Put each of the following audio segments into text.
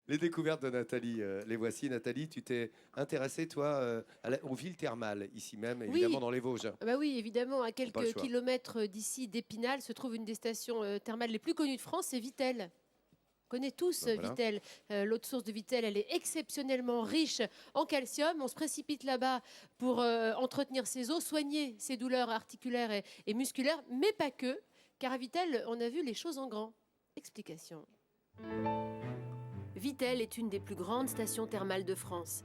Les découvertes de Nathalie, les voici. Nathalie, tu t'es intéressée, toi, aux villes thermales, ici même, évidemment Oui, dans les Vosges. bah oui, évidemment, à Pas le quelques choix. kilomètres d'ici, d'Épinal, se trouve une des stations thermales les plus connues de France, c'est Vittel. On connaît tous Ben voilà. Vittel. L'eau de source de Vittel, elle est exceptionnellement riche en calcium. On se précipite là-bas pour entretenir ses os, soigner ses douleurs articulaires et musculaires, mais pas que, car à Vittel, on a vu les choses en grand. Explication. Vittel est une des plus grandes stations thermales de France.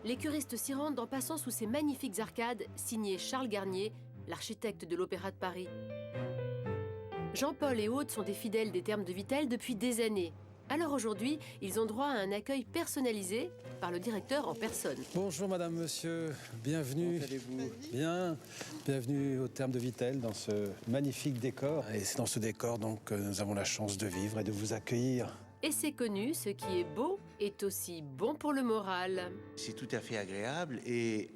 Les curistes s'y rendent en passant sous ces magnifiques arcades signées Charles Garnier, l'architecte de l'Opéra de Paris. Jean-Paul et Aude sont des fidèles des thermes de Vittel depuis des années. Alors aujourd'hui, ils ont droit à un accueil personnalisé par le directeur en personne. Bonjour madame, monsieur, bienvenue. Comment allez-vous ? Bien, bienvenue au terme de Vittel dans ce magnifique décor. Et c'est dans ce décor donc que nous avons la chance de vivre et de vous accueillir. Et c'est connu, ce qui est beau est aussi bon pour le moral. C'est tout à fait agréable et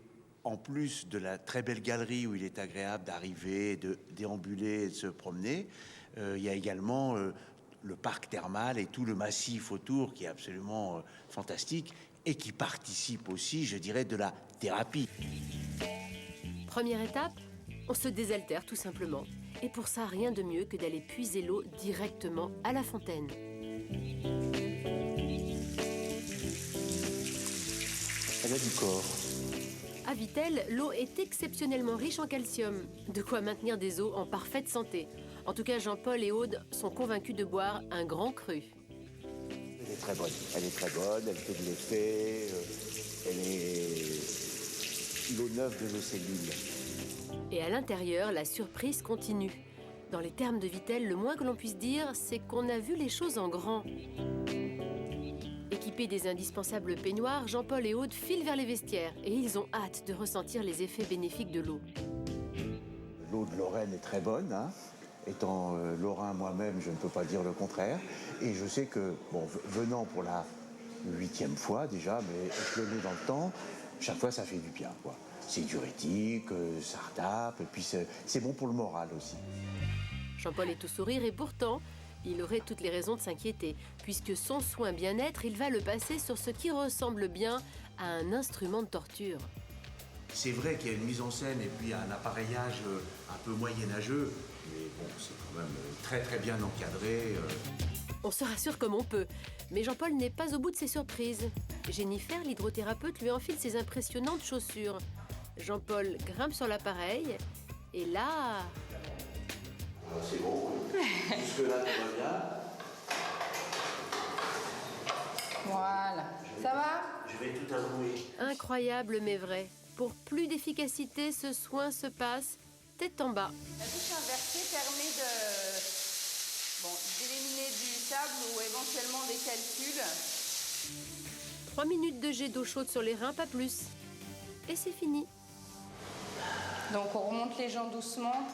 en plus de la très belle galerie où il est agréable d'arriver, de déambuler et de se promener, il y a également le parc thermal et tout le massif autour qui est absolument fantastique et qui participe aussi, je dirais, de la thérapie. Première étape, on se désaltère tout simplement. Et pour ça, rien de mieux que d'aller puiser l'eau directement à la fontaine. Elle a du corps. À Vittel, l'eau est exceptionnellement riche en calcium, de quoi maintenir des os en parfaite santé. En tout cas, Jean-Paul et Aude sont convaincus de boire un grand cru. Elle est très bonne. Elle est très bonne, elle fait de l'effet, elle est l'eau neuve de nos cellules. Et à l'intérieur, la surprise continue. Dans les thermes de Vittel, le moins que l'on puisse dire, c'est qu'on a vu les choses en grand. Équipés des indispensables peignoirs, Jean-Paul et Aude filent vers les vestiaires et ils ont hâte de ressentir les effets bénéfiques de l'eau. L'eau de Lorraine est très bonne, hein. Étant lorrain moi-même, je ne peux pas dire le contraire. Et je sais que, bon, venant pour la 8e fois déjà, mais échelonné dans le temps, chaque fois ça fait du bien, quoi. C'est diurétique, ça retape, et puis c'est bon pour le moral aussi. Jean-Paul est tout sourire et pourtant, il aurait toutes les raisons de s'inquiéter, puisque son soin bien-être, il va le passer sur ce qui ressemble bien à un instrument de torture. C'est vrai qu'il y a une mise en scène et puis un appareillage un peu moyenâgeux, mais bon, c'est quand même très très bien encadré. On se rassure comme on peut, mais Jean-Paul n'est pas au bout de ses surprises. Jennifer, l'hydrothérapeute, lui enfile ses impressionnantes chaussures. Jean-Paul grimpe sur l'appareil, et là... C'est bon, jusque-là tout va bien. Voilà, ça va? Je vais tout avouer. Incroyable mais vrai. Pour plus d'efficacité, ce soin se passe tête en bas. La douche inversée permet d'éliminer du sable ou éventuellement des calculs. 3 minutes de jet d'eau chaude sur les reins, pas plus. Et c'est fini. Donc on remonte les jambes doucement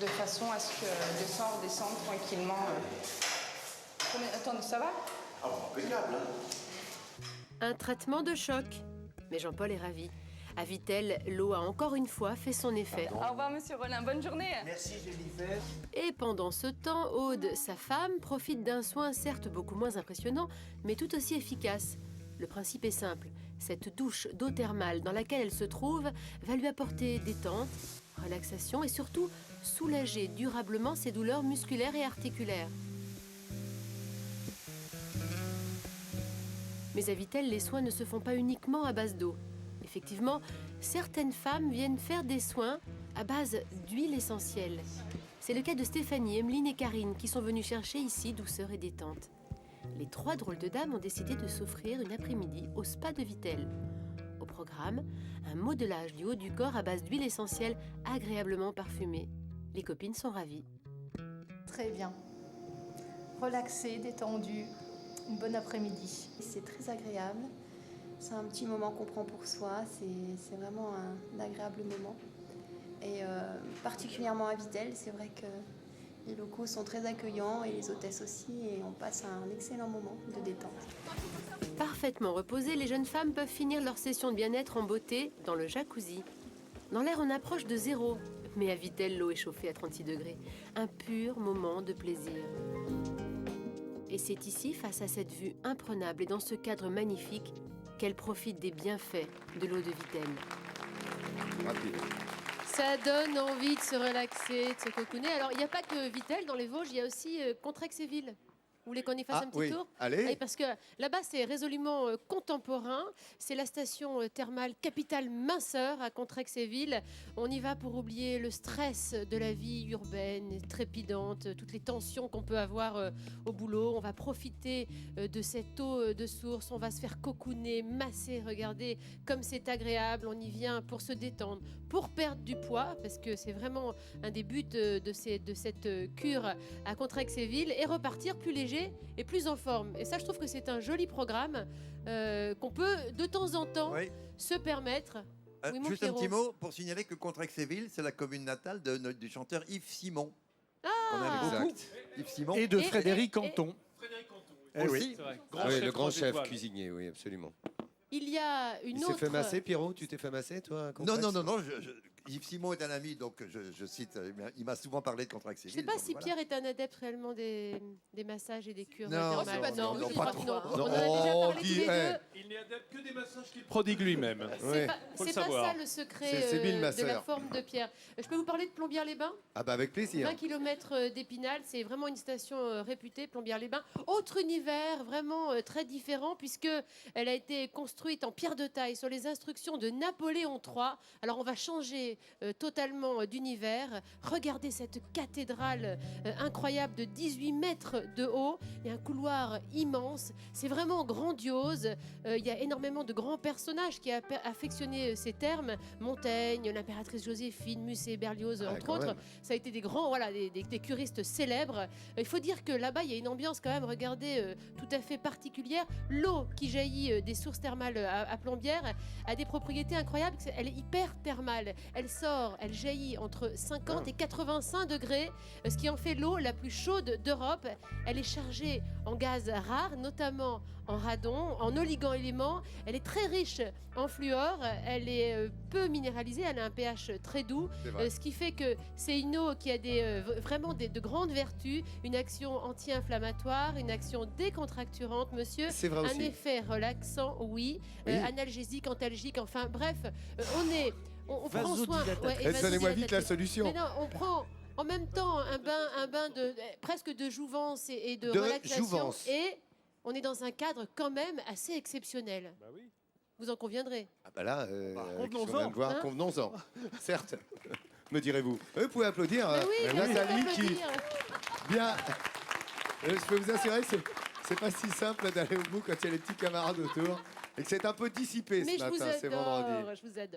de façon à ce que le sang redescende tranquillement. Attends, ça va? Ah bon, impeccable, hein. Un traitement de choc. Mais Jean-Paul est ravi. À Vittel, l'eau a encore une fois fait son effet. Au revoir, monsieur Rollin. Bonne journée. Merci Jennifer. Et pendant ce temps, Aude, sa femme, profite d'un soin certes beaucoup moins impressionnant, mais tout aussi efficace. Le principe est simple. Cette douche d'eau thermale dans laquelle elle se trouve va lui apporter détente, relaxation et surtout soulager durablement ses douleurs musculaires et articulaires. Mais à Vittel, les soins ne se font pas uniquement à base d'eau. Effectivement, certaines femmes viennent faire des soins à base d'huile essentielle. C'est le cas de Stéphanie, Emeline et Karine qui sont venues chercher ici douceur et détente. Les 3 drôles de dames ont décidé de s'offrir une après-midi au spa de Vittel. Au programme, un modelage du haut du corps à base d'huile essentielle agréablement parfumée. Les copines sont ravies. Très bien. Relaxé, détendu, une bonne après-midi. C'est très agréable. C'est un petit moment qu'on prend pour soi. C'est vraiment un agréable moment. Et particulièrement à Vittel, c'est vrai que les locaux sont très accueillants et les hôtesses aussi. Et on passe un excellent moment de détente. Parfaitement reposées, les jeunes femmes peuvent finir leur session de bien-être en beauté dans le jacuzzi. Dans l'air, on approche de 0, mais à Vittel, l'eau est chauffée à 36 degrés. Un pur moment de plaisir. Et c'est ici, face à cette vue imprenable et dans ce cadre magnifique, qu'elle profite des bienfaits de l'eau de Vittel. Rapide. Ça donne envie de se relaxer, de se cocooner. Alors, il n'y a pas que Vittel dans les Vosges, il y a aussi Contrexéville. Vous voulez qu'on y fasse un petit tour? Allez. Oui, parce que là-bas, c'est résolument contemporain. C'est la station thermale Capitale Minceur à Contrexéville. On y va pour oublier le stress de la vie urbaine, trépidante, toutes les tensions qu'on peut avoir au boulot. On va profiter de cette eau de source. On va se faire cocooner, masser. Regardez comme c'est agréable. On y vient pour se détendre, pour perdre du poids, parce que c'est vraiment un des buts de cette cure à Contrexéville, et repartir plus léger et plus en forme. Et ça, je trouve que c'est un joli programme qu'on peut de temps en temps se permettre. Oui, juste Pierrot. un petit mot pour signaler que Contrexéville, c'est la commune natale du chanteur Yves Simon. Ah, On aime beaucoup Yves Simon. Et de Frédéric Canton. Aussi. Le grand chef cuisinier, oui, absolument. il y a une Il autre... s'est fait masser, Pierrot? Tu t'es fait masser, toi? Non, Yves Simon est un ami, donc je cite, il m'a souvent parlé de Je ne Contrexéville. sais pas donc si voilà. Pierre est un adepte réellement des massages et des cures Non, thermales. non, je non, crois pas que trop. non. Non, On en a déjà oh, parlé tous les deux. Il n'est adepte que des massages qu'il prodigue lui-même. Ouais. Faut le C'est pas savoir. ça le secret C'est Bill de la Masseur. forme de Pierre. Je peux vous parler de Plombières-les-Bains? Ah bah avec plaisir. 20 km d'Épinal, c'est vraiment une station réputée, Plombières-les-Bains. Autre univers, vraiment très différent, puisque elle a été construite en pierre de taille sur les instructions de Napoléon III. Alors on va changer totalement d'univers. Regardez cette cathédrale incroyable de 18 mètres de haut. Il y a un couloir immense. C'est vraiment grandiose. Il y a énormément de grands personnages qui ont affectionné ces termes. Montaigne, l'impératrice Joséphine, Musset, Berlioz, entre quand autres. même. Ça a été des grands, voilà, des curistes célèbres. Il faut dire que là-bas, il y a une ambiance quand même, regardez, tout à fait particulière. L'eau qui jaillit des sources thermales à Plombières a des propriétés incroyables. Elle est hyper thermale. Elle sort, elle jaillit entre 50 et 85 degrés, ce qui en fait l'eau la plus chaude d'Europe. Elle est chargée en gaz rares, notamment en radon, en oligo-éléments. Elle est très riche en fluor. Elle est peu minéralisée. Elle a un pH très doux, C'est vrai. ce qui fait que c'est une eau qui a vraiment de grandes vertus, une action anti-inflammatoire, une action décontracturante, monsieur. C'est vrai Un aussi. effet relaxant, oui, Oui. Analgésique, antalgique, enfin bref, on prend soin. Eh, donnez-moi vite la solution. Mais non, on prend en même temps un bain de presque de jouvence et de De relaxation, jouvence. et on est dans un cadre quand même assez exceptionnel. Bah oui. Vous en conviendrez. Ah bah là, avec ce qu'on convenons-en. vient de voir, Hein convenons-en. Certes, me direz-vous. Vous pouvez applaudir. Mais oui, Nathalie merci qui, d'applaudir. bien... je peux vous assurer, c'est pas si simple d'aller au bout quand il y a les petits camarades autour. Et que c'est un peu dissipé Mais ce je vous matin, c'est vendredi. adore, je vous adore.